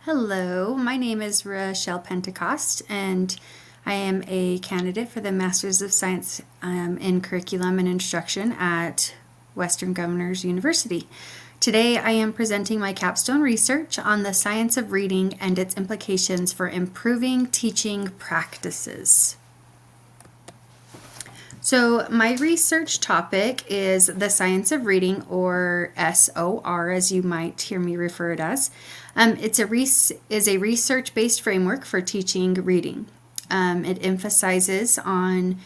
Hello, my name is Rashell Pentecost, and I am a candidate for the Masters of Science in Curriculum and Instruction at Western Governors University. Today I am presenting my capstone research on the science of reading and its implications for improving teaching practices. So my research topic is the science of reading, or SOR, as you might hear me refer it as. It's a research-based framework for teaching reading. It emphasizes on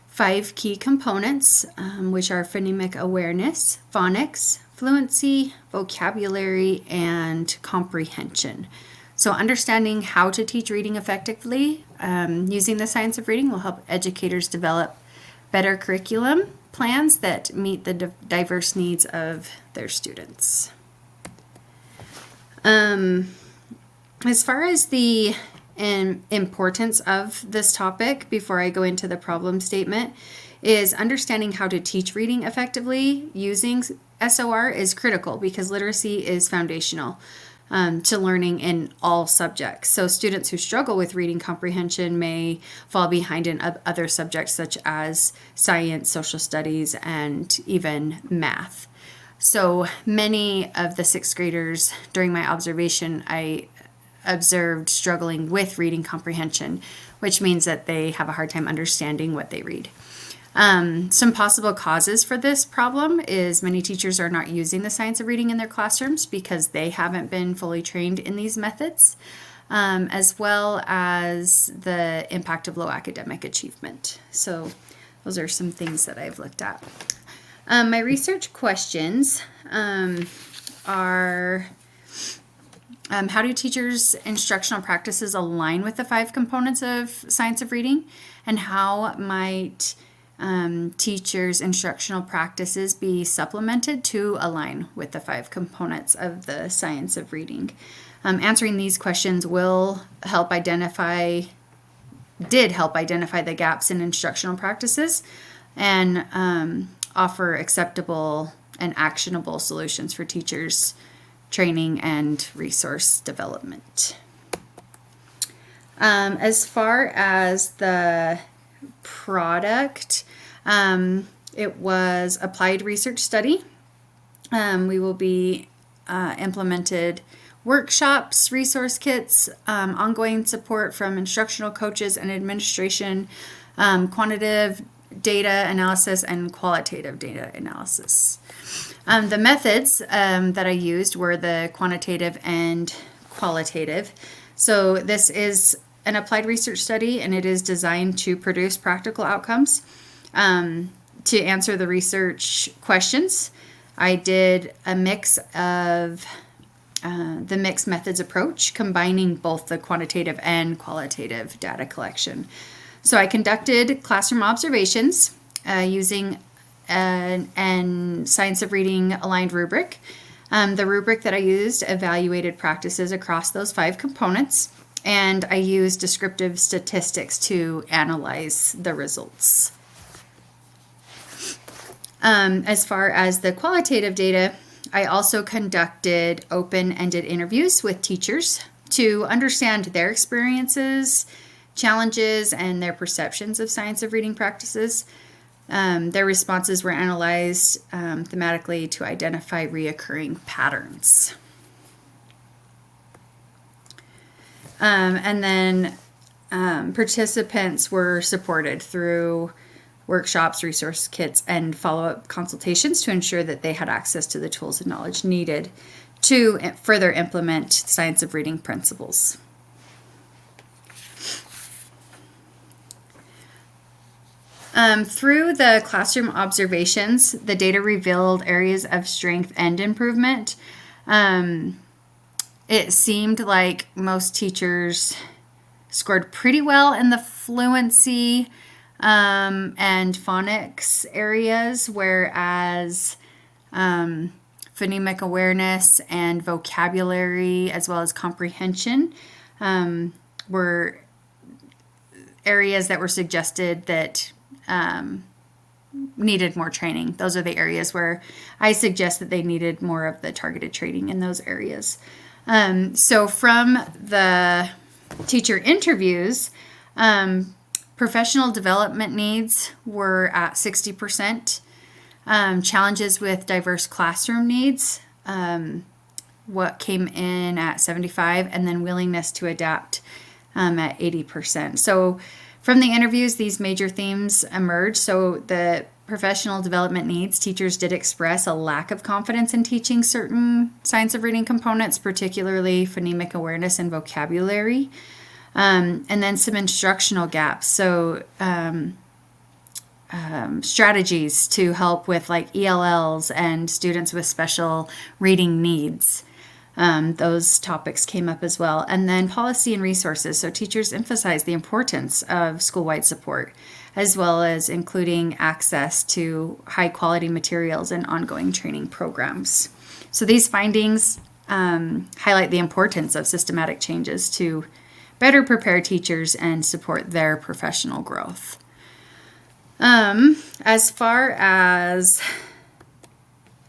5 key components, which are phonemic awareness, phonics, fluency, vocabulary, and comprehension. So understanding how to teach reading effectively using the science of reading will help educators develop better curriculum plans that meet the diverse needs of their students. As far as the importance of this topic, before I go into the problem statement, is understanding how to teach reading effectively using SOR is critical because literacy is foundational to learning in all subjects. So students who struggle with reading comprehension may fall behind in other subjects such as science, social studies, and even math. So many of the 6th graders during my observation, I observed struggling with reading comprehension, which means that they have a hard time understanding what they read. Some possible causes for this problem is many teachers are not using the science of reading in their classrooms because they haven't been fully trained in these methods, as well as the impact of low academic achievement. So those are some things that I've looked at. My research questions are how do teachers' instructional practices align with the 5 components of science of reading, and how might teachers' instructional practices be supplemented to align with the 5 components of the science of reading. Answering these questions did help identify the gaps in instructional practices and offer acceptable and actionable solutions for teachers' training and resource development. As far as the product, it was applied research study. We will be implemented workshops, resource kits, ongoing support from instructional coaches and administration, quantitative data analysis, and qualitative data analysis. The methods that I used were the quantitative and qualitative. So this is an applied research study, and it is designed to produce practical outcomes. To answer the research questions, I did a mix of the mixed methods approach, combining both the quantitative and qualitative data collection. So I conducted classroom observations using an science of reading aligned rubric. The rubric that I used evaluated practices across those 5 components, and I used descriptive statistics to analyze the results. As far as the qualitative data, I also conducted open-ended interviews with teachers to understand their experiences, challenges, and their perceptions of science of reading practices. Their responses were analyzed thematically to identify reoccurring patterns. And then participants were supported through workshops, resource kits, and follow-up consultations to ensure that they had access to the tools and knowledge needed to further implement science of reading principles. Through the classroom observations, the data revealed areas of strength and improvement. It seemed like most teachers scored pretty well in the fluency and phonics areas, whereas phonemic awareness and vocabulary, as well as comprehension, were areas that were suggested that needed more training. Those are the areas where I suggest that they needed more of the targeted training in those areas. So from the teacher interviews, professional development needs were at 60%. Challenges with diverse classroom needs, what came in at 75%, and then willingness to adapt at 80%. So from the interviews, these major themes emerged. So the professional development needs, teachers did express a lack of confidence in teaching certain science of reading components, particularly phonemic awareness and vocabulary. And then some instructional gaps. So strategies to help with like ELLs and students with special reading needs. Those topics came up as well. And then policy and resources. So teachers emphasize the importance of school-wide support, as well as including access to high-quality materials and ongoing training programs. So these findings highlight the importance of systematic changes to better prepare teachers and support their professional growth. As far as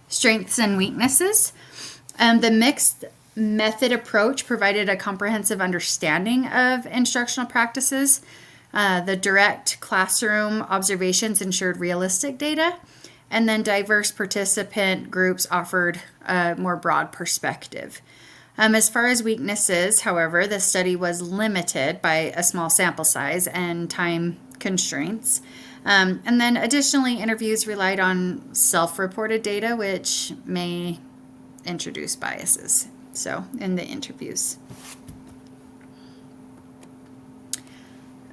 strengths and weaknesses, the mixed method approach provided a comprehensive understanding of instructional practices. The direct classroom observations ensured realistic data, and then diverse participant groups offered a more broad perspective. As far as weaknesses, however, the study was limited by a small sample size and time constraints. And then additionally, interviews relied on self-reported data, which may introduce biases. So in the interviews.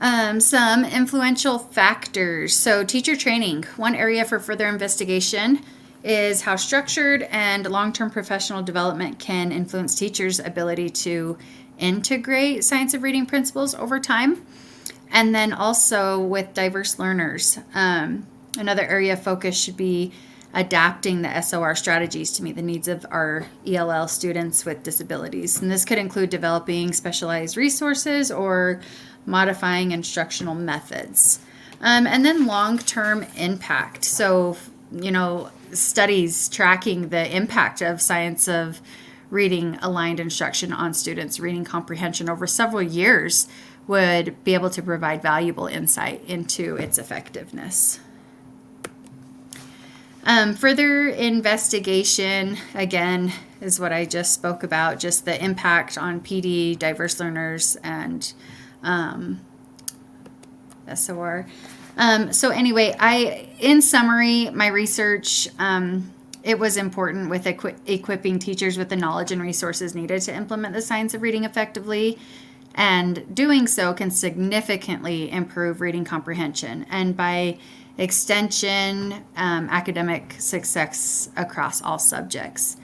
Some influential factors. So teacher training. One area for further investigation is how structured and long-term professional development can influence teachers' ability to integrate science of reading principles over time. And then also with diverse learners. Another area of focus should be adapting the SOR strategies to meet the needs of our ELL students with disabilities. And this could include developing specialized resources or modifying instructional methods. And then long-term impact. So, studies tracking the impact of science of reading aligned instruction on students' reading comprehension over several years would be able to provide valuable insight into its effectiveness. Further investigation, again, is what I just spoke about, just the impact on PD, diverse learners, and SOR. So anyway, in summary, my research, it was important with equipping teachers with the knowledge and resources needed to implement the science of reading effectively. And doing so can significantly improve reading comprehension and by extension, academic success across all subjects.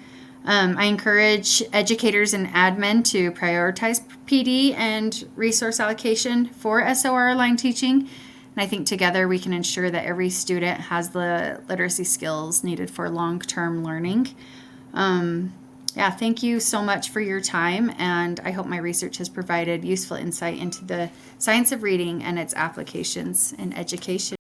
I encourage educators and admin to prioritize PD and resource allocation for SOR aligned teaching. And I think together we can ensure that every student has the literacy skills needed for long-term learning. Thank you so much for your time, and I hope my research has provided useful insight into the science of reading and its applications in education.